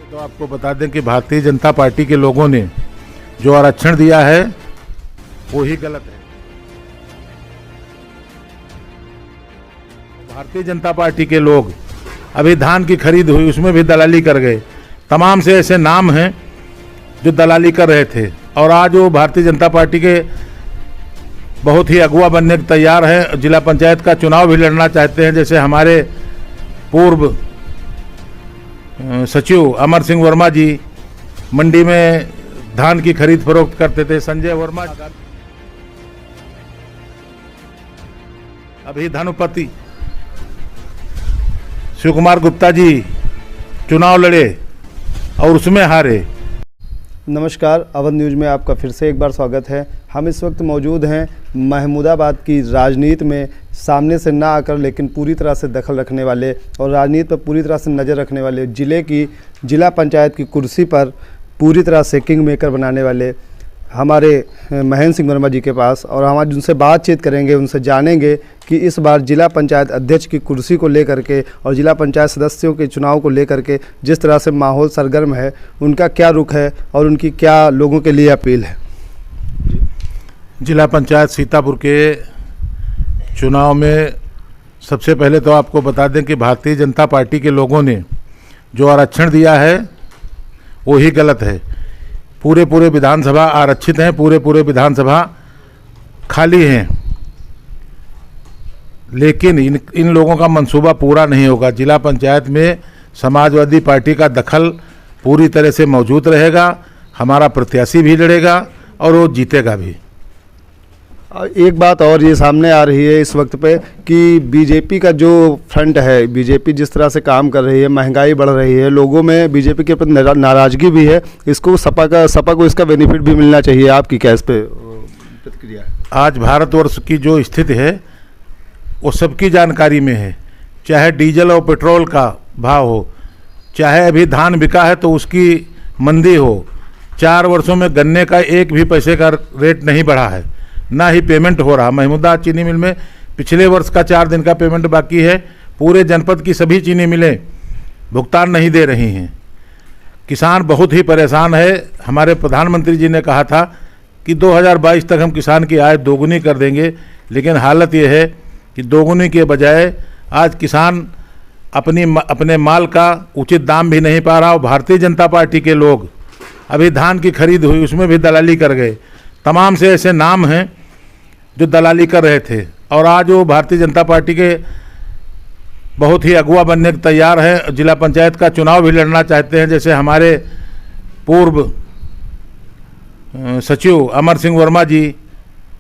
तो आपको बता दें कि भारतीय जनता पार्टी के लोगों ने जो आरक्षण दिया है वो ही गलत है। भारतीय जनता पार्टी के लोग अभी धान की खरीद हुई उसमें भी दलाली कर गए। तमाम से ऐसे नाम हैं जो दलाली कर रहे थे और आज वो भारतीय जनता पार्टी के बहुत ही अगुवा बनने को तैयार हैं। जिला पंचायत का चुनाव भी लड़ना चाहते हैं। जैसे हमारे पूर्व सचिव अमर सिंह वर्मा जी मंडी में धान की खरीद फरोख्त करते थे। संजय वर्मा अभी धनुपति शिव कुमार गुप्ता जी चुनाव लड़े और उसमें हारे। नमस्कार, अवध न्यूज़ में आपका फिर से एक बार स्वागत है। हम इस वक्त मौजूद हैं महमूदाबाद की राजनीति में सामने से ना आकर लेकिन पूरी तरह से दखल रखने वाले और राजनीति पर पूरी तरह से नज़र रखने वाले, जिला पंचायत की कुर्सी पर पूरी तरह से किंग मेकर बनाने वाले हमारे महेंद्र सिंह वर्मा जी के पास, और हम आज उनसे बातचीत करेंगे, उनसे जानेंगे कि इस बार जिला पंचायत अध्यक्ष की कुर्सी को लेकर के और जिला पंचायत सदस्यों के चुनाव को लेकर के जिस तरह से माहौल सरगर्म है, उनका क्या रुख है और उनकी क्या लोगों के लिए अपील है। जिला पंचायत सीतापुर के चुनाव में सबसे पहले तो आपको बता दें कि भारतीय जनता पार्टी के लोगों ने जो आरक्षण दिया है वो ही गलत है। पूरे विधानसभा आरक्षित हैं, पूरे विधानसभा खाली हैं, लेकिन इन लोगों का मंसूबा पूरा नहीं होगा। जिला पंचायत में समाजवादी पार्टी का दखल पूरी तरह से मौजूद रहेगा। हमारा प्रत्याशी भी लड़ेगा और वो जीतेगा भी। एक बात और ये सामने आ रही है इस वक्त पे कि बीजेपी का जो फ्रंट है, बीजेपी जिस तरह से काम कर रही है, महंगाई बढ़ रही है, लोगों में बीजेपी के प्रति नाराजगी भी है। इसको सपा को इसका बेनिफिट भी मिलना चाहिए। आपकी क्या इस पे प्रतिक्रिया है? आज भारतवर्ष की जो स्थिति है वो सबकी जानकारी में है। चाहे डीजल और पेट्रोल का भाव हो, चाहे अभी धान बिका है तो उसकी मंदी हो, 4 वर्षों में गन्ने का एक भी पैसे का रेट नहीं बढ़ा है, ना ही पेमेंट हो रहा। महमूदा चीनी मिल में पिछले वर्ष का 4 दिन का पेमेंट बाकी है। पूरे जनपद की सभी चीनी मिलें भुगतान नहीं दे रही हैं। किसान बहुत ही परेशान है। हमारे प्रधानमंत्री जी ने कहा था कि 2022 तक हम किसान की आय दोगुनी कर देंगे, लेकिन हालत ये है कि दोगुनी के बजाय आज किसान अपने माल का उचित दाम भी नहीं पा रहा। और भारतीय जनता पार्टी के लोग अभी धान की खरीद हुई उसमें भी दलाली कर गए। तमाम से ऐसे नाम हैं जो दलाली कर रहे थे और आज वो भारतीय जनता पार्टी के बहुत ही अगुवा बनने को तैयार हैं। जिला पंचायत का चुनाव भी लड़ना चाहते हैं। जैसे हमारे पूर्व सचिव अमर सिंह वर्मा जी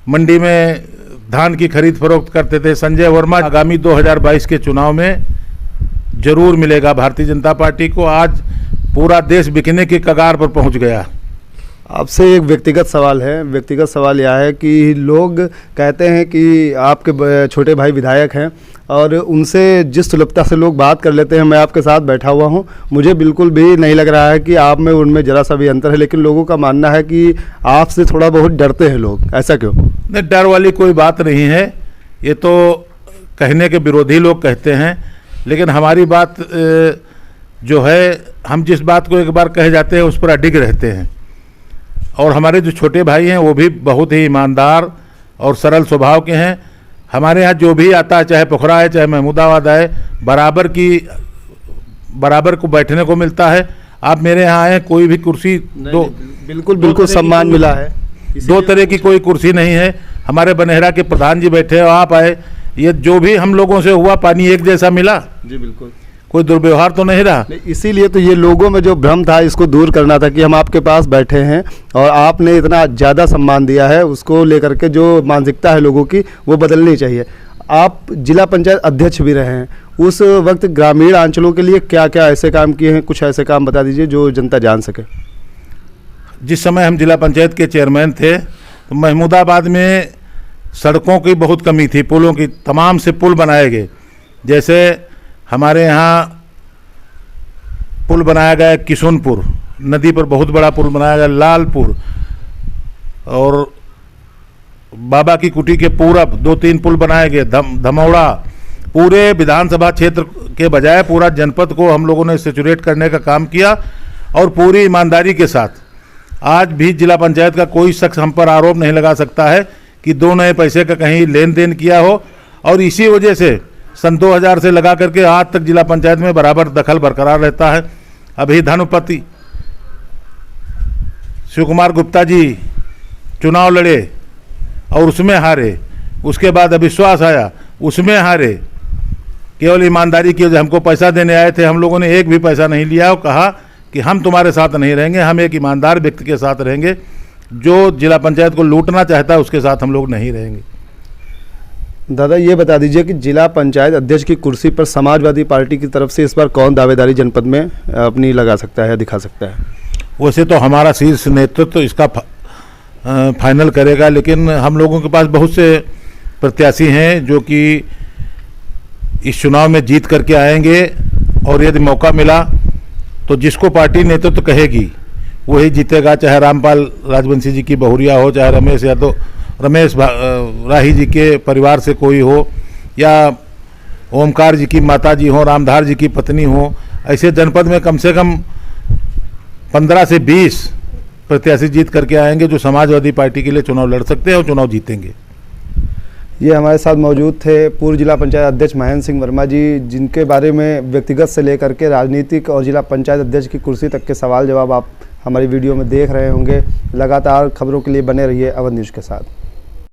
मंडी में धान की खरीद फरोख्त करते थे। संजय वर्मा आगामी 2022 के चुनाव में जरूर मिलेगा भारतीय जनता पार्टी को। आज पूरा देश बिकने की कगार पर पहुंच गया। आपसे एक व्यक्तिगत सवाल है। व्यक्तिगत सवाल यह है कि लोग कहते हैं कि आपके छोटे भाई विधायक हैं और उनसे जिस सुलभता से लोग बात कर लेते हैं, मैं आपके साथ बैठा हुआ हूं, मुझे बिल्कुल भी नहीं लग रहा है कि आप में उनमें ज़रा सा भी अंतर है, लेकिन लोगों का मानना है कि आपसे थोड़ा बहुत डरते हैं लोग। ऐसा क्यों? नहीं, डर वाली कोई बात नहीं है। ये तो कहने के विरोधी लोग कहते हैं, लेकिन हमारी बात जो है, हम जिस बात को एक बार कह जाते हैं उस पर अडिग रहते हैं। और हमारे जो छोटे भाई हैं वो भी बहुत ही ईमानदार और सरल स्वभाव के हैं। हमारे यहाँ जो भी आता है, चाहे पोखरा है चाहे महमूदाबाद आए, बराबर को बैठने को मिलता है। आप मेरे यहाँ आए, कोई भी कुर्सी बिल्कुल सम्मान मिला है। 2 तरह की कोई कुर्सी नहीं है। हमारे बनेहरा के प्रधान जी बैठे और आप आए, ये जो भी हम लोगों से हुआ पानी एक जैसा मिला। जी बिल्कुल, कोई दुर्व्यवहार तो नहीं रहा। इसीलिए तो ये लोगों में जो भ्रम था इसको दूर करना था कि हम आपके पास बैठे हैं और आपने इतना ज़्यादा सम्मान दिया है, उसको लेकर के जो मानसिकता है लोगों की वो बदलनी चाहिए। आप जिला पंचायत अध्यक्ष भी रहे हैं, उस वक्त ग्रामीण अंचलों के लिए क्या क्या ऐसे काम किए हैं? कुछ ऐसे काम बता दीजिए जो जनता जान सके। जिस समय हम जिला पंचायत के चेयरमैन थे तो महमूदाबाद में सड़कों की बहुत कमी थी, पुलों की तमाम से पुल बनाए गए। जैसे हमारे यहाँ पुल बनाया गया किशुनपुर नदी पर, बहुत बड़ा पुल बनाया गया लालपुर, और बाबा की कुटी के पूरब 2-3 पुल बनाए गए, धमौड़ा। पूरे विधानसभा क्षेत्र के बजाय पूरा जनपद को हम लोगों ने सैचुरेट करने का काम किया और पूरी ईमानदारी के साथ। आज भी जिला पंचायत का कोई शख्स हम पर आरोप नहीं लगा सकता है कि 2 नए पैसे का कहीं लेन देन किया हो, और इसी वजह से सन 2000 से लगा करके आज तक जिला पंचायत में बराबर दखल बरकरार रहता है। अभी धनुपति शिव कुमार गुप्ता जी चुनाव लड़े और उसमें हारे, उसके बाद अविश्वास आया, उसमें हारे। केवल ईमानदारी की वजह, हमको पैसा देने आए थे, हम लोगों ने एक भी पैसा नहीं लिया और कहा कि हम तुम्हारे साथ नहीं रहेंगे, हम एक ईमानदार व्यक्ति के साथ रहेंगे। जो जिला पंचायत को लूटना चाहता है उसके साथ हम लोग नहीं रहेंगे। दादा ये बता दीजिए कि जिला पंचायत अध्यक्ष की कुर्सी पर समाजवादी पार्टी की तरफ से इस बार कौन दावेदारी जनपद में अपनी लगा सकता है, दिखा सकता है? वैसे तो हमारा शीर्ष नेतृत्व तो इसका फाइनल करेगा, लेकिन हम लोगों के पास बहुत से प्रत्याशी हैं जो कि इस चुनाव में जीत करके आएंगे, और यदि मौका मिला तो जिसको पार्टी नेतृत्व कहेगी वही जीतेगा। चाहे रामपाल राजवंशी जी की बहुरिया हो, चाहे रमेश राही जी के परिवार से कोई हो, या ओमकार जी की माता जी हो, रामधार जी की पत्नी हो। ऐसे जनपद में कम से कम 15 से 20 प्रत्याशी जीत करके आएंगे जो समाजवादी पार्टी के लिए चुनाव लड़ सकते हैं और चुनाव जीतेंगे। ये हमारे साथ मौजूद थे पूर्व जिला पंचायत अध्यक्ष महेंद्र सिंह वर्मा जी, जिनके बारे में व्यक्तिगत से लेकर के राजनीतिक और जिला पंचायत अध्यक्ष की कुर्सी तक के सवाल जवाब आप हमारी वीडियो में देख रहे होंगे। लगातार खबरों के लिए बने रहिए अवध न्यूज़ के साथ।